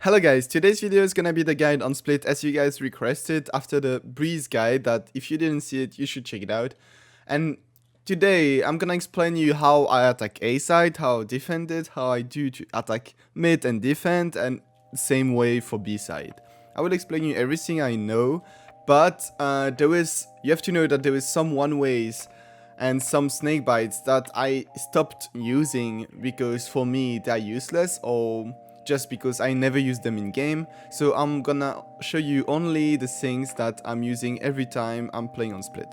Hello guys, today's video is gonna be the guide on Split as you guys requested after the Breeze guide that if you didn't see it, you should check it out. And today I'm gonna explain you how I attack A side, how I defend it, how I do to attack mid and defend, and same way for B side. I will explain you everything I know, but you have to know that there is some one ways and some snake bites that I stopped using because for me they are useless or just because I never use them in game. So I'm gonna show you only the things that I'm using every time I'm playing on Split.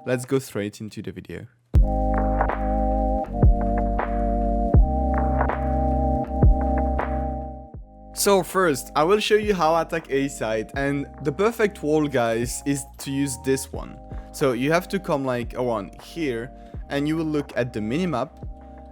Let's go straight into the video. So first, I will show you how I attack A side, and the perfect wall, guys, is to use this one. So you have to come like around here, and you will look at the minimap,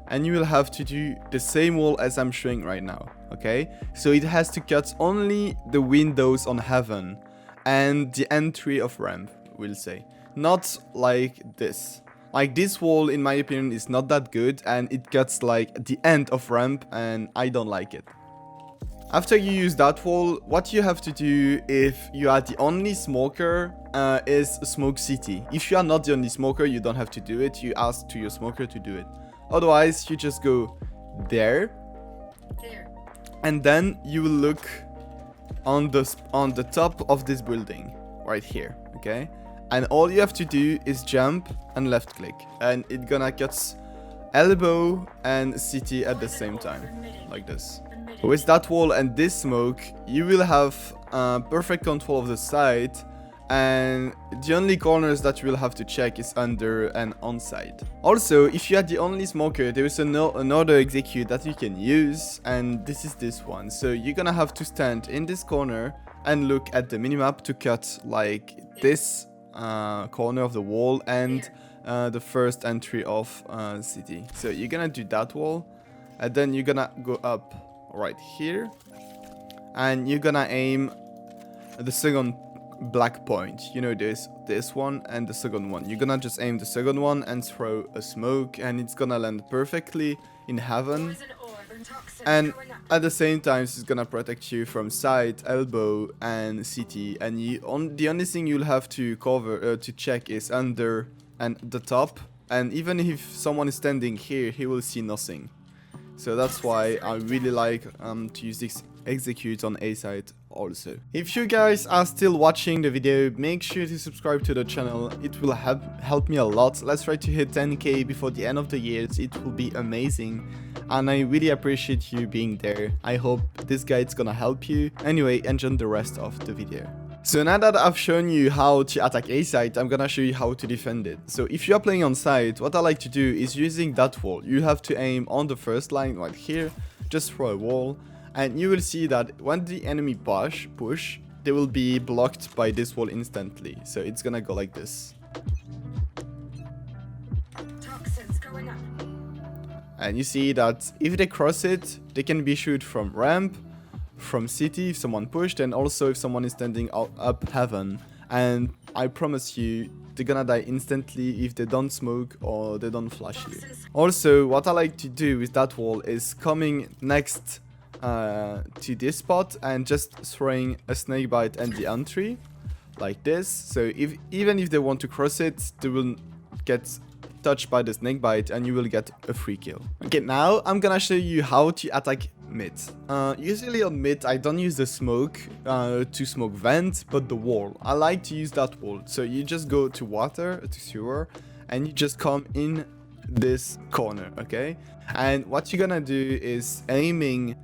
and you will have to do the same wall as I'm showing right now, okay? So it has to cut only the windows on heaven, and the entry of ramp, we'll say. Not like this. Like this wall, in my opinion, is not that good, and it cuts like the end of ramp, and I don't like it. After you use that wall, what you have to do if you are the only smoker is smoke city. If you are not the only smoker, you don't have to do it. You ask to your smoker to do it. Otherwise, you just go there. And then you will look on the top of this building right here, okay? And all you have to do is jump and left click, and it's gonna cut elbow and city at the same time, like this. With that wall and this smoke, you will have perfect control of the site, and the only corners that you will have to check is under and on site. Also, if you are the only smoker, there is another execute that you can use, and this is this one. So you're gonna have to stand in this corner and look at the minimap to cut like this corner of the wall and the first entry of city. So you're gonna do that wall, and then you're gonna go up right here, and you're gonna aim the second black point, you know, this one and the second one. You're gonna just aim the second one and throw a smoke, and it's gonna land perfectly in heaven, and at the same time it's gonna protect you from side, elbow and city. And the only thing you'll have to cover to check is under and the top, and even if someone is standing here, he will see nothing. So that's why I really like to use this execute on A side also. If you guys are still watching the video, make sure to subscribe to the channel. It will help me a lot. Let's try to hit 10k before the end of the year. It will be amazing. And I really appreciate you being there. I hope this guide is gonna help you. Anyway, enjoy the rest of the video. So now that I've shown you how to attack A site, I'm gonna show you how to defend it. So if you are playing on site, what I like to do is using that wall. You have to aim on the first line right here, just throw a wall, and you will see that when the enemy push, they will be blocked by this wall instantly. So it's gonna go like this. And you see that if they cross it, they can be shoot from ramp, from city if someone pushed, and also if someone is standing up heaven. And I promise you, they're gonna die instantly if they don't smoke or they don't flash you. Also, what I like to do with that wall is coming next to this spot and just throwing a snake bite and the entry like this. So even if they want to cross it, they will get touched by the snake bite and you will get a free kill. Okay, now I'm gonna show you how to attack mid. Usually on mid I don't use the smoke to smoke vent, but the wall. I like to use that wall. So you just go to water, to sewer, and you just come in this corner, okay? And what you're gonna do is aiming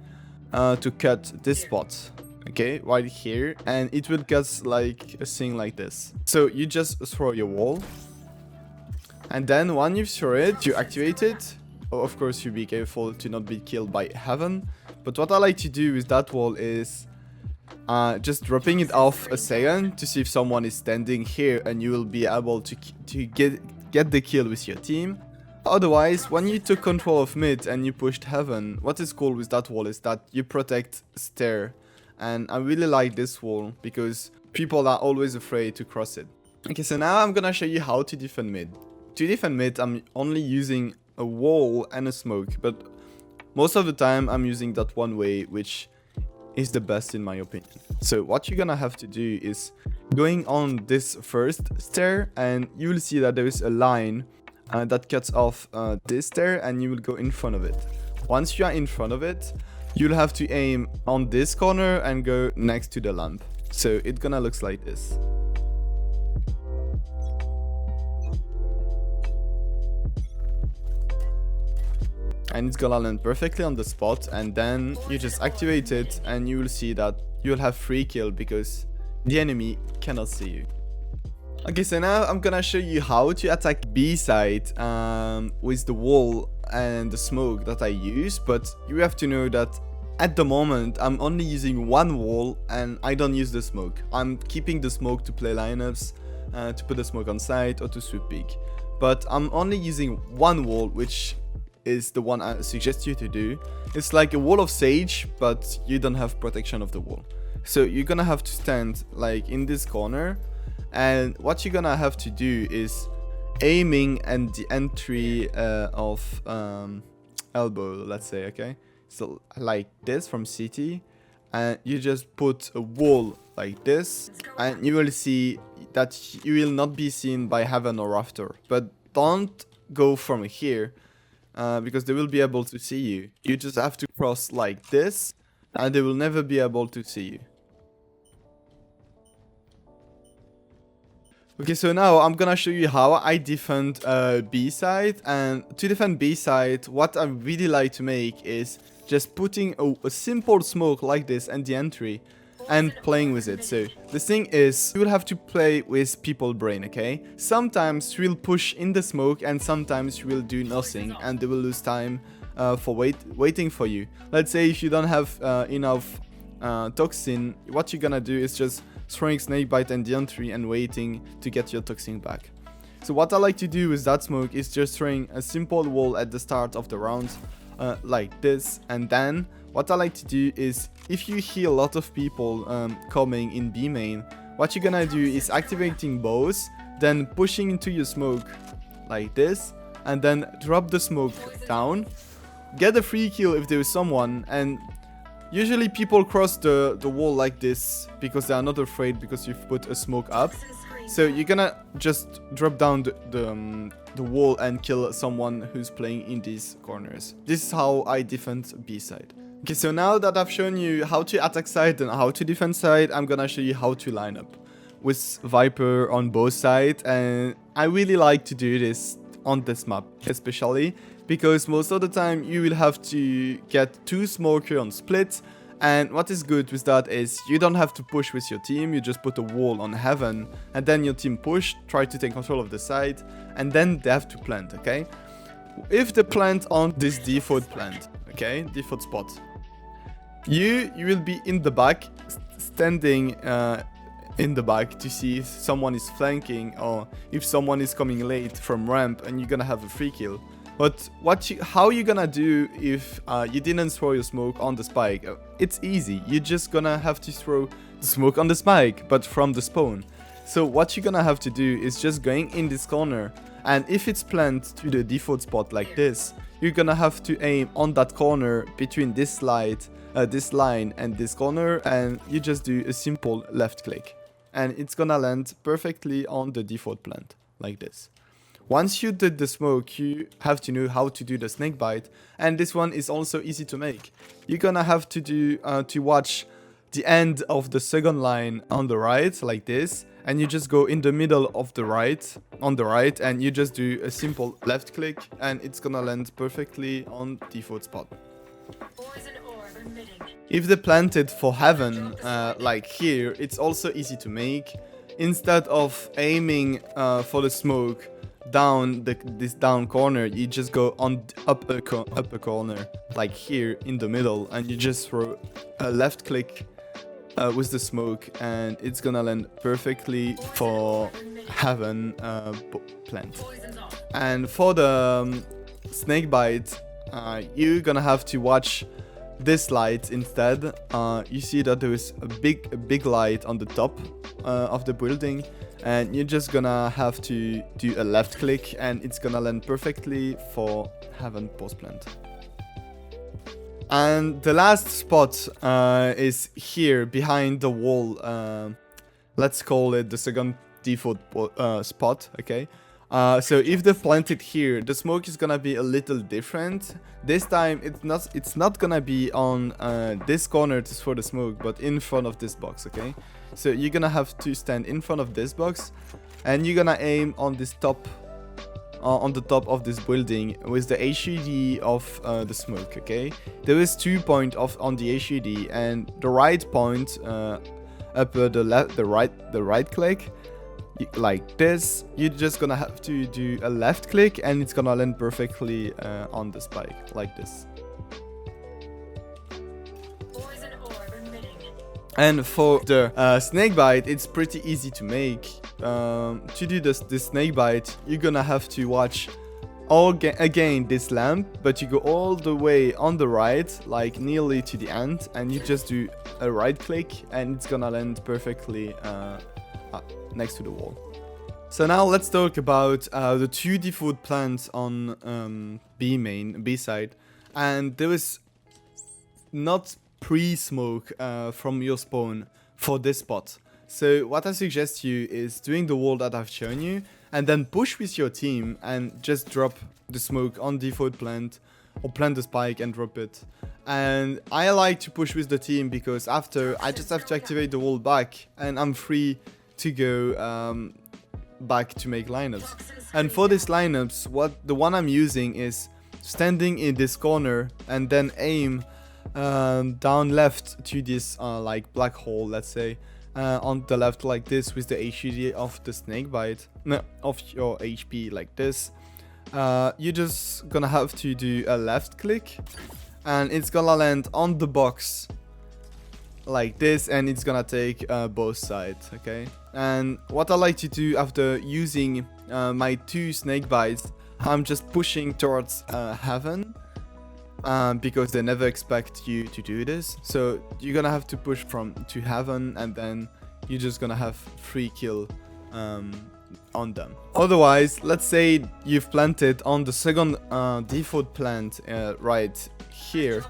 to cut this spot, okay, right here, and it will cut like a thing like this. So you just throw your wall, and then when you throw it, you activate it. Of course, you be careful to not be killed by heaven. But what I like to do with that wall is just dropping it off a second to see if someone is standing here, and you will be able to get the kill with your team. Otherwise, when you took control of mid and you pushed heaven, what is cool with that wall is that you protect stair. And I really like this wall because people are always afraid to cross it. Okay, so now I'm gonna show you how to defend mid. To defend mid, I'm only using a wall and a smoke, but most of the time I'm using that one way, which is the best in my opinion. So what you're gonna have to do is going on this first stair, and you will see that there is a line that cuts off this stair, and you will go in front of it. Once you are in front of it, you'll have to aim on this corner and go next to the lamp. So it's gonna look like this. And it's gonna land perfectly on the spot, and then you just activate it and you will see that you'll have free kill because the enemy cannot see you. Okay, so now I'm gonna show you how to attack B side with the wall and the smoke that I use, but you have to know that at the moment I'm only using one wall and I don't use the smoke. I'm keeping the smoke to play lineups, to put the smoke on site or to sweep peek. But I'm only using one wall, which is the one I suggest you to do. It's like a wall of sage, but you don't have protection of the wall. So you're gonna have to stand like in this corner, and what you're gonna have to do is aiming at the entry of elbow, let's say, okay? So like this from city, and you just put a wall like this, and you will see that you will not be seen by heaven or rafter. But don't go from here, because they will be able to see you. You just have to cross like this, and they will never be able to see you. Okay, so now I'm gonna show you how I defend B side. And to defend B side, what I really like to make is just putting a simple smoke like this and the entry and playing with it. So the thing is, you will have to play with people brain, okay? Sometimes you will push in the smoke and sometimes you will do nothing and they will lose time for waiting for you. Let's say if you don't have enough toxin, what you're gonna do is just throwing snakebite and the entry and waiting to get your toxin back. So what I like to do with that smoke is just throwing a simple wall at the start of the round, like this, and then what I like to do is, if you hear a lot of people coming in B main, what you're gonna do is activating bows, then pushing into your smoke like this, and then drop the smoke down, get a free kill if there is someone, and usually people cross the wall like this because they are not afraid because you've put a smoke up. So you're gonna just drop down the wall and kill someone who's playing in these corners. This is how I defend B side. Okay, so now that I've shown you how to attack side and how to defend side, I'm gonna show you how to line up with Viper on both sides. And I really like to do this on this map, especially because most of the time you will have to get 2 smoker on split. And what is good with that is you don't have to push with your team, you just put a wall on heaven and then your team push, try to take control of the side, and then they have to plant, okay? If they plant on this default plant, okay, default spot, you will be in the back, standing in the back to see if someone is flanking or if someone is coming late from ramp, and you're gonna have a free kill. But how you gonna do if you didn't throw your smoke on the spike? It's easy. You're just gonna have to throw the smoke on the spike, but from the spawn. So what you're gonna have to do is just going in this corner, and if it's planned to the default spot like this, you're gonna have to aim on that corner between this line and this corner, and you just do a simple left click, and it's gonna land perfectly on the default plant like this. Once you did the smoke, you have to know how to do the snakebite, and this one is also easy to make. You're gonna have to do to watch the end of the second line on the right like this, and you just go in the middle of the right, on the right, and you just do a simple left click, and it's gonna land perfectly on default spot. If they planted for heaven, like here, it's also easy to make. Instead of aiming for the smoke down this down corner, you just go on upper corner like here in the middle, and you just throw a left click with the smoke, and it's gonna land perfectly for heaven plant. And for the snakebite, you're gonna have to watch this light instead. You see that there is a big light on the top of the building, and you're just gonna have to do a left click, and it's gonna land perfectly for heaven post plant. And the last spot is here behind the wall. Let's call it the second default spot, okay? So if they plant it here, the smoke is gonna be a little different. This time it's not gonna be on this corner to throw the smoke, but in front of this box, okay? So you're gonna have to stand in front of this box, and you're gonna aim on this top, on the top of this building with the HUD of the smoke, okay? There is 2 points on the HUD, and the right point up the right click. Like this, you're just gonna have to do a left click and it's gonna land perfectly on the spike, like this. And for the snake bite, it's pretty easy to make. To do this snake bite, you're gonna have to watch again this lamp, but you go all the way on the right, like nearly to the end, and you just do a right click and it's gonna land perfectly next to the wall. So now let's talk about the 2 default plants on B side, and there is not pre-smoke from your spawn for this spot. So what I suggest you is doing the wall that I've shown you, and then push with your team and just drop the smoke on default plant, or plant the spike and drop it. And I like to push with the team because after I just have to activate the wall back and I'm free to go back to make lineups. And for these lineups, the one I'm using is standing in this corner and then aim down left to this like black hole, let's say, on the left like this with the HUD of the snake bite, no, of your HP like this. You're just gonna have to do a left click and it's gonna land on the box like this, and it's gonna take both sides, okay? And what I like to do after using my 2 snake bites, I'm just pushing towards heaven because they never expect you to do this. So you're gonna have to push to heaven, and then you're just gonna have free kill on them. Otherwise, let's say you've planted on the second default plant right here.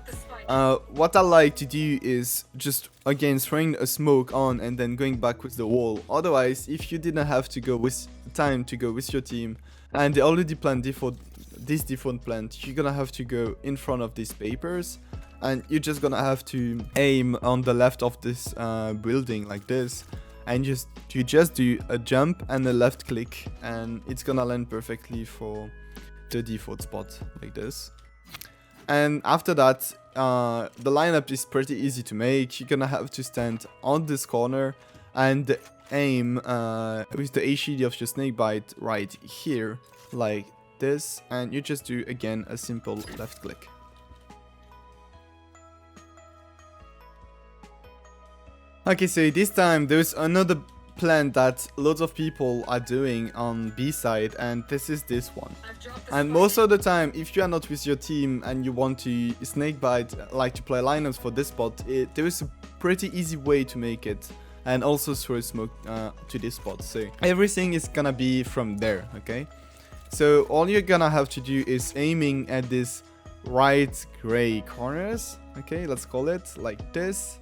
What I like to do is just again throwing a smoke on and then going back with the wall. Otherwise, if you didn't have to go with time to go with your team and they already planned this default plant, you're gonna have to go in front of these papers, and you're just gonna have to aim on the left of this building like this, and you just do a jump and a left click, and it's gonna land perfectly for the default spot like this. And after that, the lineup is pretty easy to make. You're gonna have to stand on this corner and aim with the HUD of your snakebite right here, like this, and you just do again a simple left click. Okay, so this time there's another plan that lots of people are doing on B side, and this is this one. And most of the time, if you are not with your team and you want to snakebite, like to play lineups for this spot, there is a pretty easy way to make it, and also throw smoke to this spot. So everything is gonna be from there, okay? So all you're gonna have to do is aiming at this right gray corners, okay, let's call it like this.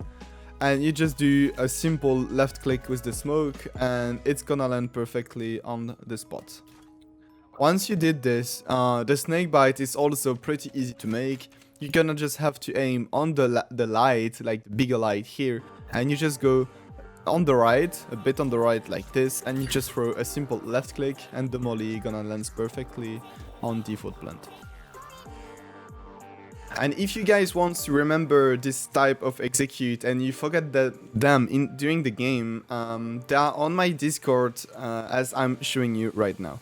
And you just do a simple left click with the smoke, and it's gonna land perfectly on the spot. Once you did this, the snake bite is also pretty easy to make. You're gonna just have to aim on the light, like the bigger light here, and you just go on the right, a bit on the right like this, and you just throw a simple left click, and the molly gonna land perfectly on default plant. And if you guys want to remember this type of execute and you forget them during the game, they are on my Discord as I'm showing you right now.